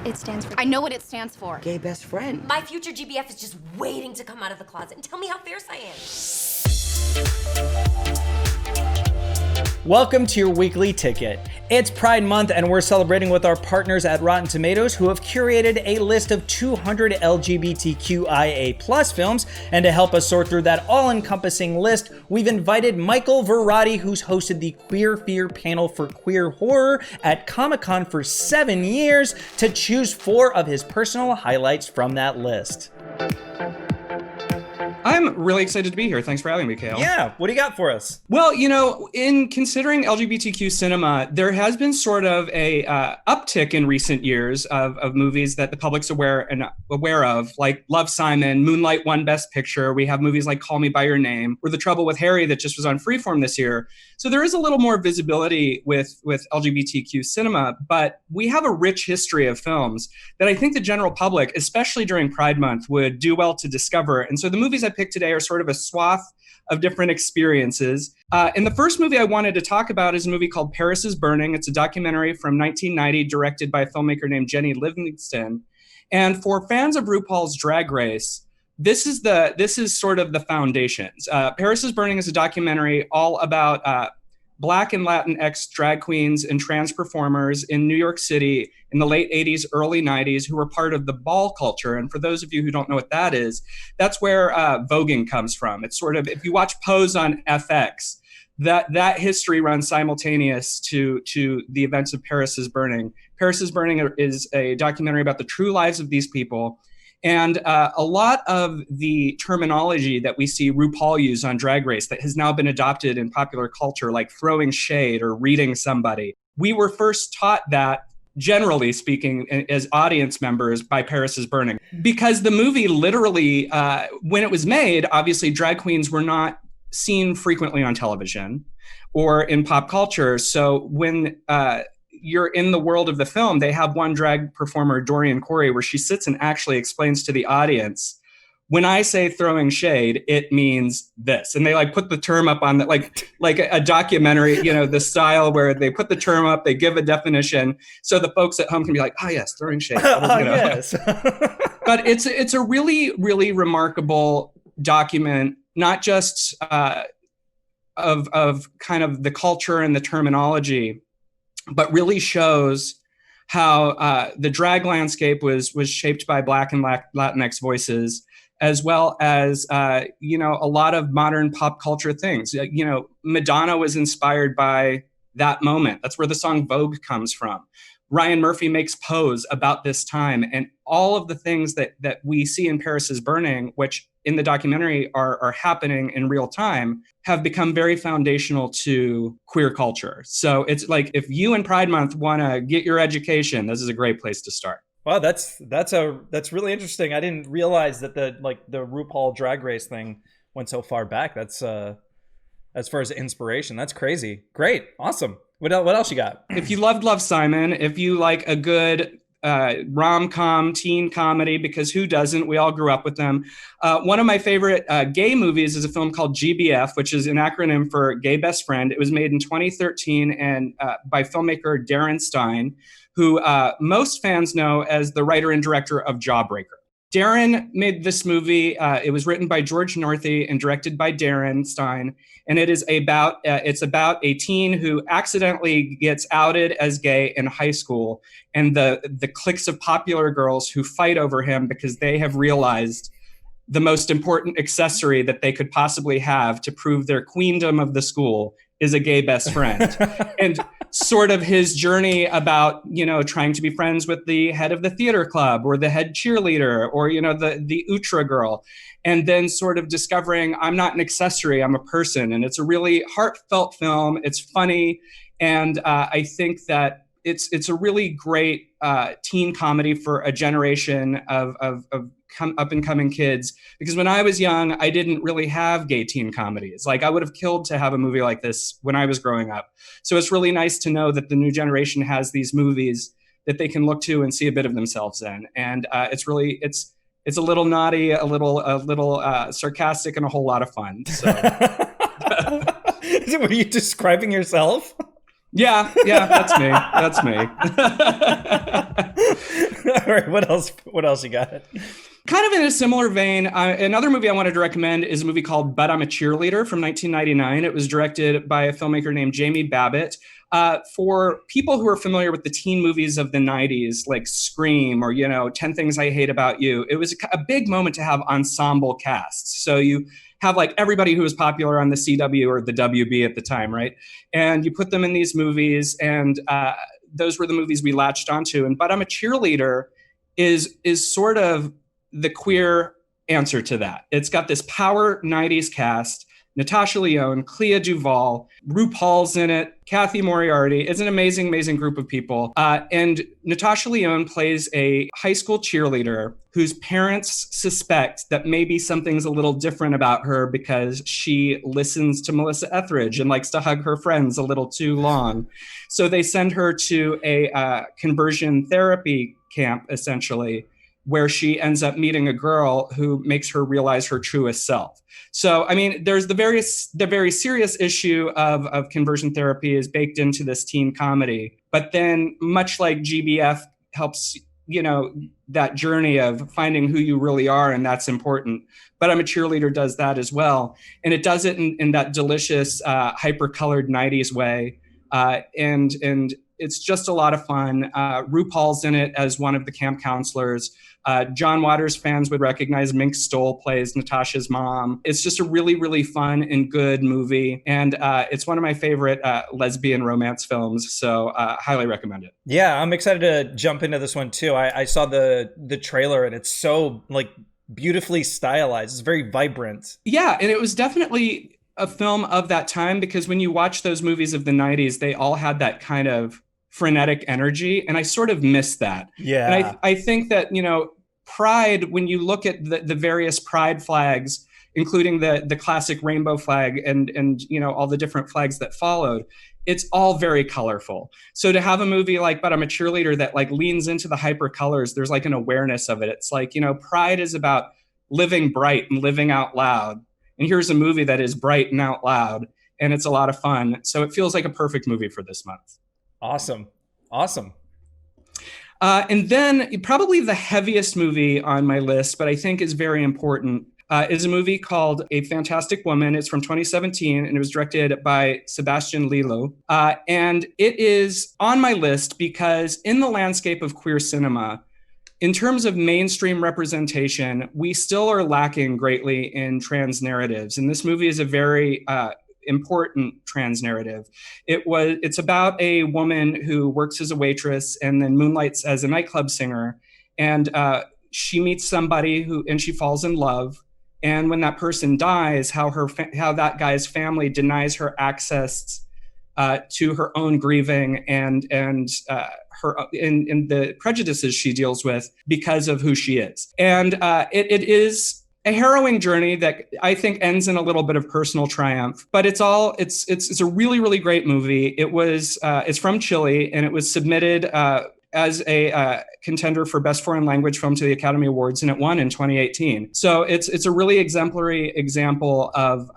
It stands for... I know what it stands for. Gay best friend. My future GBF is just waiting to come out of the closet and tell me how fierce I am. Welcome to your weekly ticket. It's Pride Month and we're celebrating with our partners at Rotten Tomatoes who have curated a list of 200 LGBTQIA+ films. And to help us sort through that all-encompassing list, we've invited Michael Varrati, who's hosted the Queer Fear panel for queer horror at Comic-Con for 7 years, to choose 4 of his personal highlights from that list. I'm really excited to be here. Thanks for having me, Khail. Yeah, what do you got for us? Well, you know, in considering LGBTQ cinema, there has been sort of a uptick in recent years of movies that the public's aware of, like Love, Simon, Moonlight won Best Picture. We have movies like Call Me by Your Name, or The Trouble with Harry that just was on Freeform this year. So there is a little more visibility with LGBTQ cinema, but we have a rich history of films that I think the general public, especially during Pride Month, would do well to discover. And so the movies I picked today are sort of a swath of different experiences. And the first movie I wanted to talk about is a movie called Paris is Burning. It's a documentary from 1990 directed by a filmmaker named Jenny Livingston. And for fans of RuPaul's Drag Race, this is sort of the foundations. Paris is Burning is a documentary all about Black and Latinx drag queens and trans performers in New York City in the late 80s, early 90s, who were part of the ball culture. And for those of you who don't know what that is, that's where voguing comes from. It's sort of, if you watch Pose on FX, that history runs simultaneous to the events of Paris is Burning. Paris is Burning is a documentary about the true lives of these people. And a lot of the terminology that we see RuPaul use on Drag Race that has now been adopted in popular culture, like throwing shade or reading somebody, we were first taught that, generally speaking, as audience members by Paris is Burning. Because the movie literally, when it was made, obviously drag queens were not seen frequently on television or in pop culture. So when you're in the world of the film, they have one drag performer, Dorian Corey, where she sits and actually explains to the audience, when I say throwing shade, it means this. And they like put the term up on the, like a documentary, you know, the style where they put the term up, they give a definition. So the folks at home can be like, oh yes, throwing shade. You know. Yes. But it's a really, really remarkable document, not just of kind of the culture and the terminology, but really shows how the drag landscape was shaped by Black and Latinx voices, as well as, a lot of modern pop culture things. Madonna was inspired by that moment. That's where the song Vogue comes from. Ryan Murphy makes Pose about this time. And all of the things that we see in Paris is Burning, which in the documentary are happening in real time, have become very foundational to queer culture. So it's like, if you in Pride Month want to get your education, this is a great place to start. Wow, that's really interesting. I didn't realize that the RuPaul Drag Race thing went so far back. That's as far as inspiration, that's crazy. Great, awesome. What else you got? If you loved Love, Simon, if you like a good rom-com teen comedy, because who doesn't? We all grew up with them. One of my favorite gay movies is a film called GBF, which is an acronym for Gay Best Friend. It was made in 2013 and by filmmaker Darren Stein, who most fans know as the writer and director of Jawbreaker. Darren made this movie. It was written by George Northy and directed by Darren Stein. And it is about a teen who accidentally gets outed as gay in high school, and the cliques of popular girls who fight over him because they have realized the most important accessory that they could possibly have to prove their queendom of the school is a gay best friend. And sort of his journey about, trying to be friends with the head of the theater club or the head cheerleader or, the Utra girl. And then sort of discovering I'm not an accessory, I'm a person. And it's a really heartfelt film. It's funny. And I think that it's a really great teen comedy for a generation of up and coming kids. Because when I was young, I didn't really have gay teen comedies. Like I would have killed to have a movie like this when I was growing up. So it's really nice to know that the new generation has these movies that they can look to and see a bit of themselves in. And it's a little naughty, a little sarcastic, and a whole lot of fun. So. Were you describing yourself? Yeah, that's me. right, what else you got? Kind of in a similar vein, another movie I wanted to recommend is a movie called But I'm a Cheerleader from 1999. It was directed by a filmmaker named Jamie Babbitt. For people who are familiar with the teen movies of the 90s, like Scream or, 10 Things I Hate About You, it was a big moment to have ensemble casts. So you have like everybody who was popular on the CW or the WB at the time, right? And you put them in these movies, and those were the movies we latched onto. And But I'm a Cheerleader is sort of the queer answer to that. It's got this power 90s cast, Natasha Lyonne, Clea Duvall, RuPaul's in it, Kathy Moriarty. It's an amazing, amazing group of people. And Natasha Lyonne plays a high school cheerleader whose parents suspect that maybe something's a little different about her because she listens to Melissa Etheridge and likes to hug her friends a little too long. So they send her to a conversion therapy camp, essentially, where she ends up meeting a girl who makes her realize her truest self. So, I mean, there's the very serious issue of conversion therapy is baked into this teen comedy. But then, much like GBF helps, that journey of finding who you really are, and that's important. But I'm a Cheerleader does that as well. And it does it in that delicious, hyper-colored 90s way. And it's just a lot of fun. RuPaul's in it as one of the camp counselors. John Waters fans would recognize Mink Stoll plays Natasha's mom. It's just a really, really fun and good movie. And it's one of my favorite lesbian romance films. So highly recommend it. Yeah, I'm excited to jump into this one too. I saw the trailer, and it's so like beautifully stylized. It's very vibrant. Yeah, and it was definitely a film of that time, because when you watch those movies of the 90s, they all had that kind of frenetic energy, and I sort of miss that. Yeah. And I think that, Pride, when you look at the various Pride flags, including the classic rainbow flag and all the different flags that followed, it's all very colorful. So to have a movie like But I'm a Cheerleader that like leans into the hyper colors, there's like an awareness of it. It's like, Pride is about living bright and living out loud. And here's a movie that is bright and out loud, and it's a lot of fun. So it feels like a perfect movie for this month. Awesome. And then probably the heaviest movie on my list, but I think is very important, is a movie called A Fantastic Woman. It's from 2017, and it was directed by Sebastian Lelio. And it is on my list because in the landscape of queer cinema, in terms of mainstream representation, we still are lacking greatly in trans narratives. And this movie is a very important trans narrative. It's about a woman who works as a waitress and then moonlights as a nightclub singer. And she meets somebody and she falls in love. And when that person dies, how that guy's family denies her access to her own grieving and her in the prejudices she deals with because of who she is. And it is a harrowing journey that I think ends in a little bit of personal triumph, but it's a really, really great movie. It's from Chile, and it was submitted as a contender for Best Foreign Language Film to the Academy Awards, and it won in 2018. So it's a really exemplary example of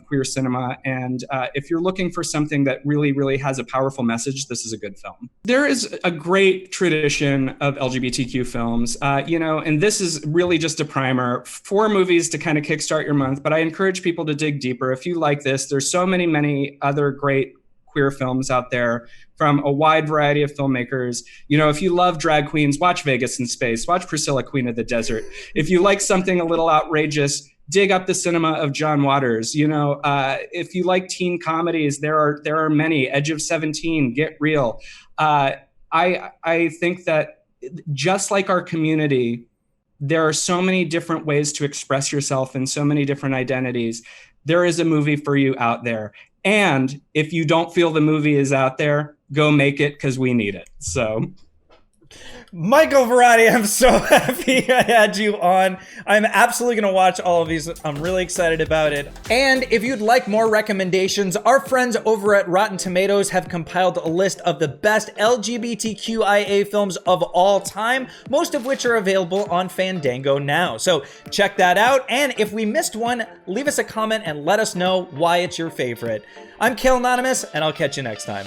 queer cinema, and if you're looking for something that really, really has a powerful message, this is a good film. There is a great tradition of LGBTQ films, and this is really just a primer. 4 movies to kind of kickstart your month, but I encourage people to dig deeper. If you like this, there's so many other great queer films out there from a wide variety of filmmakers. If you love drag queens, watch Vegas in Space, watch Priscilla, Queen of the Desert. If you like something a little outrageous, dig up the cinema of John Waters. If you like teen comedies, there are many. Edge of 17, Get Real. I think that just like our community, there are so many different ways to express yourself and so many different identities. There is a movie for you out there. And if you don't feel the movie is out there, go make it, because we need it. So, Michael Varrati, I'm so happy I had you on. I'm absolutely going to watch all of these. I'm really excited about it. And if you'd like more recommendations, our friends over at Rotten Tomatoes have compiled a list of the best LGBTQIA films of all time, most of which are available on Fandango now. So check that out. And if we missed one, leave us a comment and let us know why it's your favorite. I'm Khail Anonymous, and I'll catch you next time.